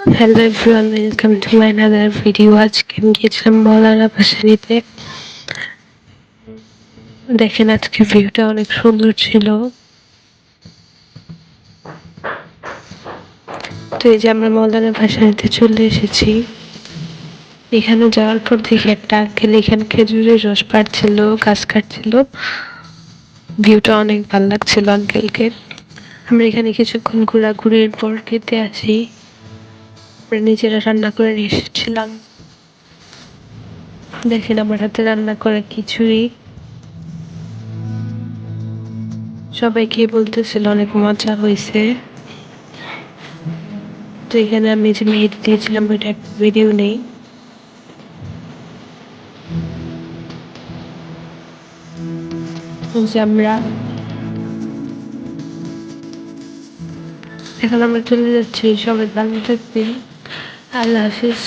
Hello everyone, welcome to my another video. আজকে আমি গিয়েছিলাম মৌলানা ভাসানীতে। দেখেন আজকে ভিউটা অনেক সুন্দর ছিল। তো এই যে আমরা মৌলানা ভাসানীতে চলে এসেছি। এখানে যাওয়ার পর দেখি একটা আঙ্কেল এখানে খেজুরের রস পাড়ছিল, গাছ কাটছিল। ভিউটা অনেক ভালো লাগছিল আঙ্কেলকে। আমরা এখানে কিছুক্ষণ ঘোরাঘুরির পর খেতে আসি। আমরা নিজেরা রান্না করে নিয়ে এসেছিলাম। দেখেন আমার হাতে রান্না করা খিচুড়ি। সবাই খেয়ে বলতেছিল অনেক মজা হয়েছে। তো এখানে আমি যে মেহেদি দিয়েছিলাম ওইটা একটা ভিডিও নেই। যে আমরা এখন আমরা চলে যাচ্ছি, সবাই ভালো থাকবেন। আল্লাহ হাফিজ।